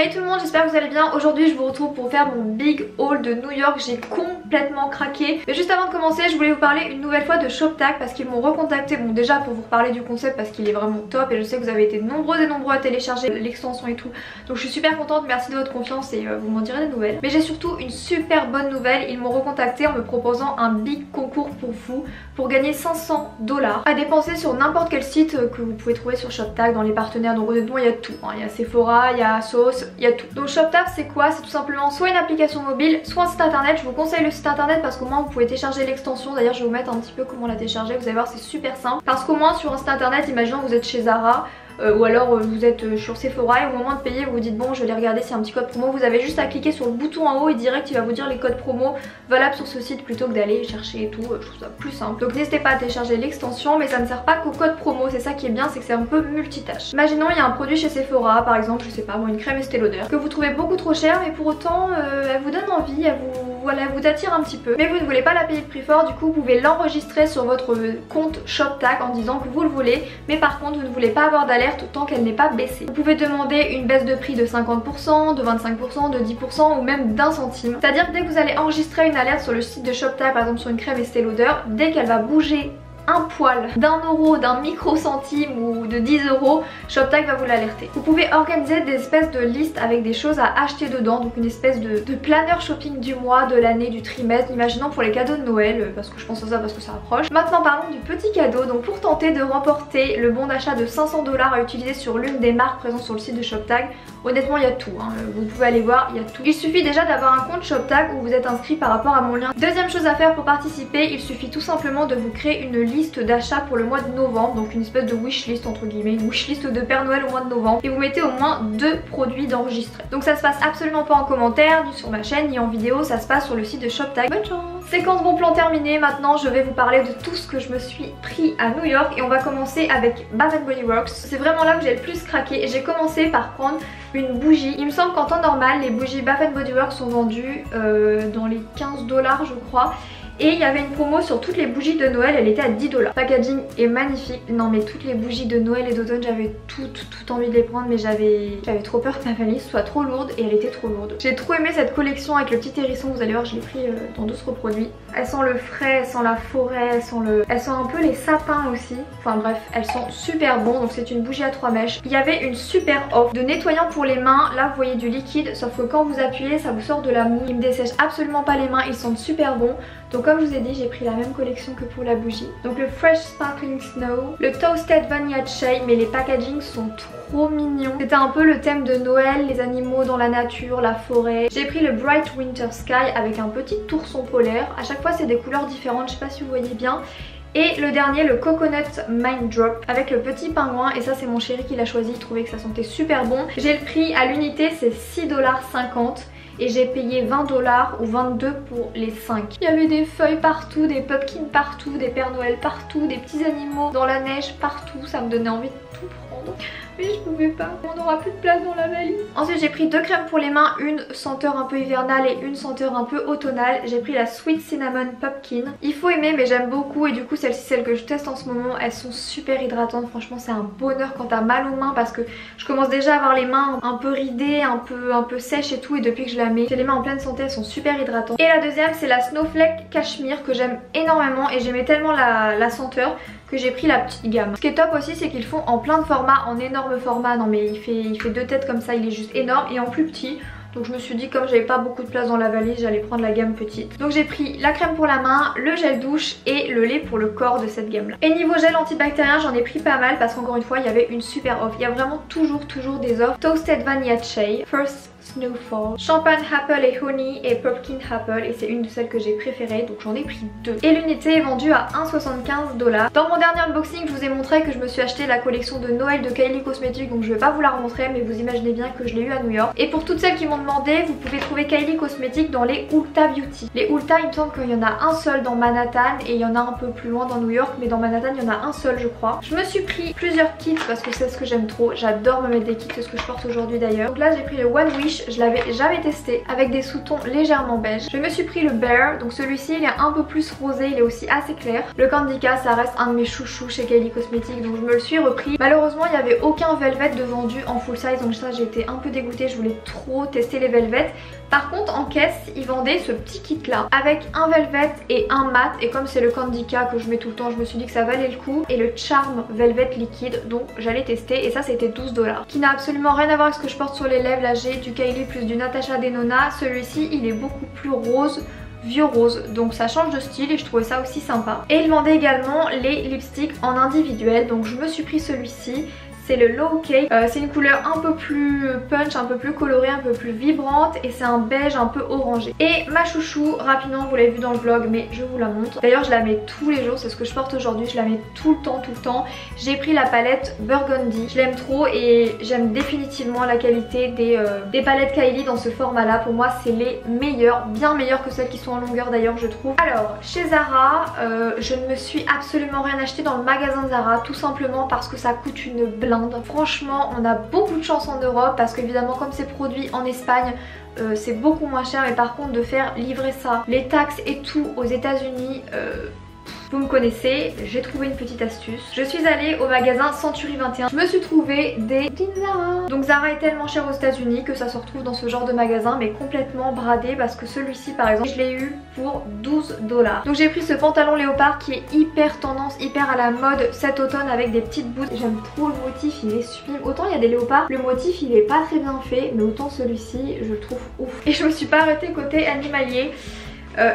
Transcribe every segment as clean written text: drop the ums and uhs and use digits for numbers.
Hey tout le monde, j'espère que vous allez bien. Aujourd'hui je vous retrouve pour faire mon big haul de New York. J'ai complètement craqué. Mais juste avant de commencer, je voulais vous parler une nouvelle fois de ShopTag parce qu'ils m'ont recontacté. Bon, déjà pour vous reparler du concept parce qu'il est vraiment top et je sais que vous avez été nombreux et nombreux à télécharger l'extension et tout. Donc je suis super contente, merci de votre confiance et vous m'en direz des nouvelles. Mais j'ai surtout une super bonne nouvelle. Ils m'ont recontacté en me proposant un big concours pour vous pour gagner 500 $ à dépenser sur n'importe quel site que vous pouvez trouver sur ShopTag dans les partenaires. Donc honnêtement il y a tout, hein. Il y a Sephora, il y a Sauce, il y a tout. Donc ShopTag c'est quoi? C'est tout simplement soit une application mobile, soit un site internet. Je vous conseille le site internet parce qu'au moins vous pouvez télécharger l'extension. D'ailleurs je vais vous mettre un petit peu comment la télécharger, vous allez voir c'est super simple. Parce qu'au moins sur un site internet, imaginons que vous êtes chez Zara ou alors vous êtes sur Sephora et au moment de payer vous vous dites bon je vais aller regarder s'il y a un petit code promo. Vous avez juste à cliquer sur le bouton en haut et direct il va vous dire les codes promo valables sur ce site plutôt que d'aller chercher et tout. Je trouve ça plus simple. Donc n'hésitez pas à télécharger l'extension, mais ça ne sert pas qu'au code promo, c'est ça qui est bien, c'est que c'est un peu multitâche. Imaginons il y a un produit chez Sephora par exemple, je sais pas moi, une crème Estée Lauder que vous trouvez beaucoup trop chère mais pour autant elle vous donne envie, elle vous attire un petit peu, mais vous ne voulez pas la payer de prix fort. Du coup vous pouvez l'enregistrer sur votre compte ShopTag en disant que vous le voulez, mais par contre vous ne voulez pas avoir d'alerte tant qu'elle n'est pas baissée. Vous pouvez demander une baisse de prix de 50%, de 25%, de 10% ou même d'1 centime. C'est à dire que dès que vous allez enregistrer une alerte sur le site de ShopTag, par exemple sur une crème Estée Lauder, dès qu'elle va bouger un poil d'un euro, d'un micro centime ou de 10 €, ShopTag va vous l'alerter. Vous pouvez organiser des espèces de listes avec des choses à acheter dedans, donc une espèce de planeur shopping du mois, de l'année, du trimestre, imaginons pour les cadeaux de Noël, parce que je pense à ça parce que ça approche. Maintenant parlons du petit cadeau. Donc pour tenter de remporter le bon d'achat de 500 $ à utiliser sur l'une des marques présentes sur le site de ShopTag, honnêtement il y a tout, hein. Vous pouvez aller voir, il y a tout. Il suffit déjà d'avoir un compte ShopTag où vous êtes inscrit par rapport à mon lien. Deuxième chose à faire pour participer, il suffit tout simplement de vous créer une liste d'achat pour le mois de novembre, donc une espèce de wishlist entre guillemets, une wishlist de Père Noël au mois de novembre, et vous mettez au moins 2 produits d'enregistrés. Donc ça se passe absolument pas en commentaire, ni sur ma chaîne, ni en vidéo, ça se passe sur le site de ShopTag. Bonne chance! Séquence bon plan terminée, maintenant je vais vous parler de tout ce que je me suis pris à New York et on va commencer avec Bath & Body Works. C'est vraiment là que j'ai le plus craqué et j'ai commencé par prendre une bougie. Il me semble qu'en temps normal les bougies Bath & Body Works sont vendues dans les 15 $ je crois. Et il y avait une promo sur toutes les bougies de Noël, elle était à 10 $. Le packaging est magnifique. Non mais toutes les bougies de Noël et d'automne, j'avais tout envie de les prendre, mais j'avais trop peur que ma valise soit trop lourde et elle était trop lourde. J'ai trop aimé cette collection avec le petit hérisson, vous allez voir je l'ai pris dans d'autres produits. Elles sent le frais, elles sent la forêt, elles sent un peu les sapins aussi. Enfin bref, elles sont super bon. Donc c'est une bougie à 3 mèches. Il y avait une super offre de nettoyant pour les mains. Là vous voyez du liquide, sauf que quand vous appuyez ça vous sort de la mousse. Il me dessèche absolument pas les mains, ils sentent super bon. Donc comme je vous ai dit, j'ai pris la même collection que pour la bougie. Donc le Fresh Sparkling Snow, le Toasted Vanilla Shea, mais les packagings sont trop mignons. C'était un peu le thème de Noël, les animaux dans la nature, la forêt. J'ai pris le Bright Winter Sky avec un petit ourson polaire. À chaque fois c'est des couleurs différentes, je sais pas si vous voyez bien. Et le dernier, le Coconut Mind Drop avec le petit pingouin, et ça c'est mon chéri qui l'a choisi, il trouvait que ça sentait super bon. J'ai le prix à l'unité, c'est 6,50 $. Et j'ai payé 20 $ ou 22 pour les 5. Il y avait des feuilles partout, des pumpkins partout, des Pères Noël partout, des petits animaux dans la neige partout. Ça me donnait envie de tout prendre. Mais je pouvais pas, on n'aura plus de place dans la valise. Ensuite j'ai pris 2 crèmes pour les mains, une senteur un peu hivernale et une senteur un peu automnale. J'ai pris la Sweet Cinnamon Pumpkin. Il faut aimer mais j'aime beaucoup, et du coup celle-ci, celle que je teste en ce moment, elles sont super hydratantes. Franchement c'est un bonheur quand t'as mal aux mains parce que je commence déjà à avoir les mains un peu ridées, un peu sèches et tout, et depuis que je la mets, j'ai les mains en pleine santé, elles sont super hydratantes. Et la deuxième c'est la Snowflake Cashmere que j'aime énormément et j'aimais tellement la senteur que j'ai pris la petite gamme. Ce qui est top aussi c'est qu'ils font en plein de formats, en énorme format. Non mais il fait 2 têtes comme ça, il est juste énorme, et en plus petit. Donc je me suis dit comme j'avais pas beaucoup de place dans la valise, j'allais prendre la gamme petite. Donc j'ai pris la crème pour la main, le gel douche et le lait pour le corps de cette gamme là. Et niveau gel antibactérien, j'en ai pris pas mal parce qu'encore une fois il y avait une super offre. Il y a vraiment toujours des offres. Toasted Vanilla Shea, First Snowfall, Champagne Apple et Honey et Pumpkin Apple, et c'est une de celles que j'ai préférées, donc j'en ai pris 2. Et l'unité est vendue à 1,75 $. Dans mon dernier unboxing je vous ai montré que je me suis acheté la collection de Noël de Kylie Cosmetics, donc je vais pas vous la remontrer mais vous imaginez bien que je l'ai eu à New York. Et pour toutes celles qui m'ont m'ont demandé, vous pouvez trouver Kylie Cosmetics dans les Ulta Beauty. Les Ulta, il me semble qu'il y en a un seul dans Manhattan et il y en a un peu plus loin dans New York, mais dans Manhattan il y en a un seul je crois. Je me suis pris plusieurs kits parce que c'est ce que j'aime trop, j'adore me mettre des kits, c'est ce que je porte aujourd'hui d'ailleurs. Donc là j'ai pris le One Wish, je l'avais jamais testé, avec des sous-tons légèrement beige. Je me suis pris le Bare, donc celui-ci il est un peu plus rosé, il est aussi assez clair. Le Candica ça reste un de mes chouchous chez Kylie Cosmetics, donc je me le suis repris. Malheureusement il n'y avait aucun velvet de vendu en full size, donc ça j'ai été un peu dégoûtée, je voulais trop tester les velvets. Par contre en caisse ils vendaient ce petit kit là avec un velvet et un mat, et comme c'est le Candica que je mets tout le temps je me suis dit que ça valait le coup, et le Charm velvet liquide, donc j'allais tester, et ça c'était 12 $, qui n'a absolument rien à voir avec ce que je porte sur les lèvres. Là j'ai du Kylie plus du Natasha Denona, celui-ci il est beaucoup plus rose, vieux rose, donc ça change de style et je trouvais ça aussi sympa. Et ils vendaient également les lipsticks en individuel, donc je me suis pris celui-ci. C'est le Low Cake, c'est une couleur un peu plus punch, un peu plus colorée, un peu plus vibrante, et c'est un beige un peu orangé. Et ma chouchou, rapidement vous l'avez vu dans le vlog mais je vous la montre. D'ailleurs je la mets tous les jours, c'est ce que je porte aujourd'hui, je la mets tout le temps. J'ai pris la palette Burgundy, je l'aime trop et j'aime définitivement la qualité des palettes Kylie dans ce format là. Pour moi c'est les meilleures, bien meilleures que celles qui sont en longueur d'ailleurs je trouve. Alors chez Zara, je ne me suis absolument rien acheté dans le magasin Zara, tout simplement parce que ça coûte une blinde. Franchement on a beaucoup de chance en Europe parce qu'évidemment comme c'est produit en Espagne c'est beaucoup moins cher, mais par contre de faire livrer ça, les taxes et tout aux États-Unis, vous me connaissez, j'ai trouvé une petite astuce. Je suis allée au magasin Century 21. Je me suis trouvé des Zara. Donc Zara est tellement cher aux États-Unis que ça se retrouve dans ce genre de magasin, mais complètement bradé, parce que celui-ci par exemple je l'ai eu pour 12 $. Donc j'ai pris ce pantalon léopard qui est hyper tendance, hyper à la mode cet automne, avec des petites bouts. J'aime trop le motif, il est sublime. Autant il y a des léopards, le motif il est pas très bien fait, mais autant celui-ci je le trouve ouf. Et je me suis pas arrêtée côté animalier.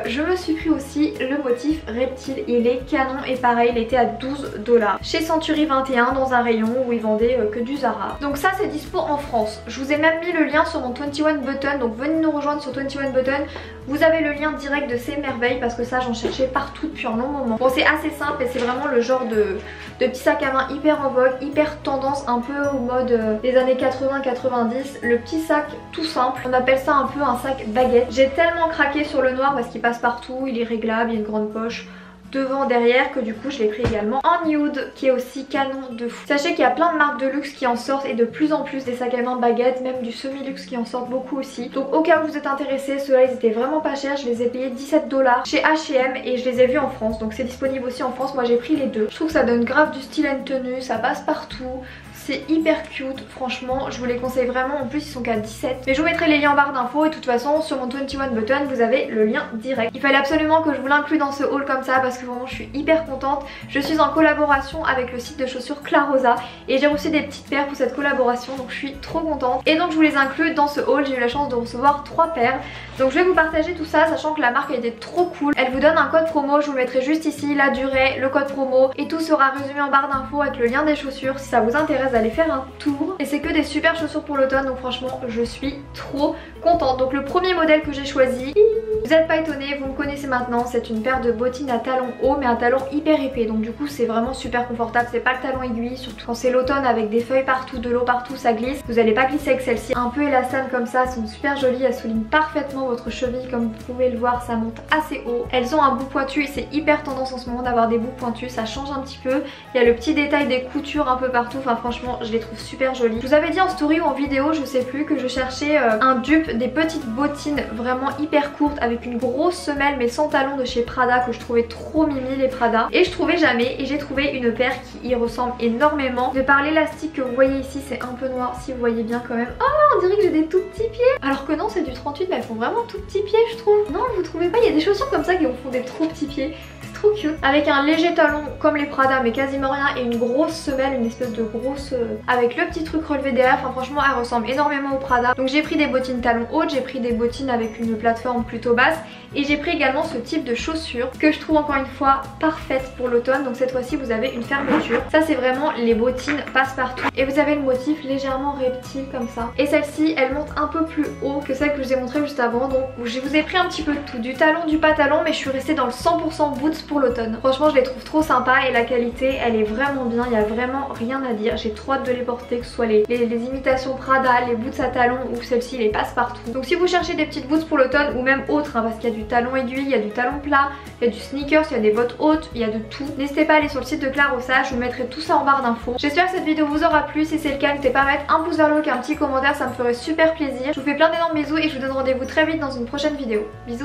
Je me suis pris aussi le motif reptile, il est canon et pareil il était à 12 $. Chez Century 21 dans un rayon où ils vendaient que du Zara. Donc ça c'est dispo en France. Je vous ai même mis le lien sur mon 21 Button, donc venez nous rejoindre sur 21 Button. Vous avez le lien direct de ces merveilles parce que ça j'en cherchais partout depuis un long moment. Bon c'est assez simple et c'est vraiment le genre de petit sac à main hyper en vogue, hyper tendance, un peu au mode des années 80-90. Le petit sac tout simple, on appelle ça un peu un sac baguette. J'ai tellement craqué sur le noir parce qu'il passe partout, il est réglable, il y a une grande poche devant, derrière, que du coup je l'ai pris également en nude qui est aussi canon de fou. Sachez qu'il y a plein de marques de luxe qui en sortent et de plus en plus des sacs à main baguettes, même du semi-luxe qui en sortent beaucoup aussi. Donc au cas où vous êtes intéressés, ceux-là ils étaient vraiment pas chers, je les ai payés 17 $ chez H&M et je les ai vus en France, donc c'est disponible aussi en France. Moi j'ai pris les deux. Je trouve que ça donne grave du style and tenue, ça passe partout. C'est hyper cute, franchement je vous les conseille vraiment, en plus ils sont qu'à 17. Mais je vous mettrai les liens en barre d'infos et de toute façon sur mon 21 Button vous avez le lien direct. Il fallait absolument que je vous l'inclue dans ce haul comme ça parce que vraiment je suis hyper contente. Je suis en collaboration avec le site de chaussures Clarosa et j'ai reçu des petites paires pour cette collaboration, donc je suis trop contente. Et donc je vous les inclus dans ce haul, j'ai eu la chance de recevoir 3 paires. Donc je vais vous partager tout ça, sachant que la marque a été trop cool. Elle vous donne un code promo, je vous le mettrai juste ici, la durée, le code promo, et tout sera résumé en barre d'infos avec le lien des chaussures si ça vous intéresse d'aller faire un tour. Et c'est que des super chaussures pour l'automne, donc franchement je suis trop contente. Donc le premier modèle que j'ai choisi, vous n'êtes pas étonnés, vous me connaissez maintenant, c'est une paire de bottines à talons hauts mais un talon hyper épais, donc du coup c'est vraiment super confortable, c'est pas le talon aiguille, surtout quand c'est l'automne avec des feuilles partout, de l'eau partout, ça glisse. Vous n'allez pas glisser avec celle-ci, un peu élastane comme ça, elles sont super jolies, elles soulignent parfaitement votre cheville comme vous pouvez le voir, ça monte assez haut. Elles ont un bout pointu et c'est hyper tendance en ce moment d'avoir des bouts pointus, ça change un petit peu. Il y a le petit détail des coutures un peu partout, enfin franchement je les trouve super jolies. Je vous avais dit en story ou en vidéo, je sais plus, que je cherchais un dupe des petites bottines vraiment hyper courtes avec une grosse semelle mais sans talons de chez Prada, que je trouvais trop mimi les Prada, et je trouvais jamais, et j'ai trouvé une paire qui y ressemble énormément. De par l'élastique que vous voyez ici, c'est un peu noir si vous voyez bien quand même. Oh on dirait que j'ai des tout petits pieds, alors que non c'est du 38, mais elles font vraiment tout petits pieds je trouve. Non vous trouvez pas, il y a des chaussures comme ça qui vous font des trop petits pieds, c'est trop cute. Avec un léger talon comme les Prada mais quasiment rien, et une grosse semelle, une espèce de grosse avec le petit truc relevé derrière. Enfin franchement elle ressemble énormément aux Prada. Donc j'ai pris des bottines talons hautes, j'ai pris des bottines avec une plateforme plutôt basse, et j'ai pris également ce type de chaussures que je trouve encore une fois parfaite pour l'automne. Donc cette fois-ci vous avez une fermeture, ça c'est vraiment les bottines passe-partout, et vous avez le motif légèrement reptile comme ça, et celle-ci elle monte un peu plus haut que celle que je vous ai montré juste avant. Donc je vous ai pris un petit peu de tout, du talon, du pas talon, mais je suis restée dans le 100% boots pour l'automne. Franchement je les trouve trop sympas et la qualité elle est vraiment bien, il n'y a vraiment rien à dire. J'ai trop hâte de les porter, que ce soit les imitations Prada, les boots à talons ou celles-ci les passe-partout. Donc si vous cherchez des petites boots pour l'automne ou même autres, hein, parce qu'il y a du talon aiguille, il y a du talon plat, il y a du sneakers, il y a des bottes hautes, il y a de tout. N'hésitez pas à aller sur le site de Clarossa, je vous mettrai tout ça en barre d'infos. J'espère que cette vidéo vous aura plu, si c'est le cas n'hésitez pas à mettre un pouce vers le haut et un petit commentaire, ça me ferait super plaisir. Je vous fais plein d'énormes bisous et je vous donne rendez-vous très vite dans une prochaine vidéo. Bisous.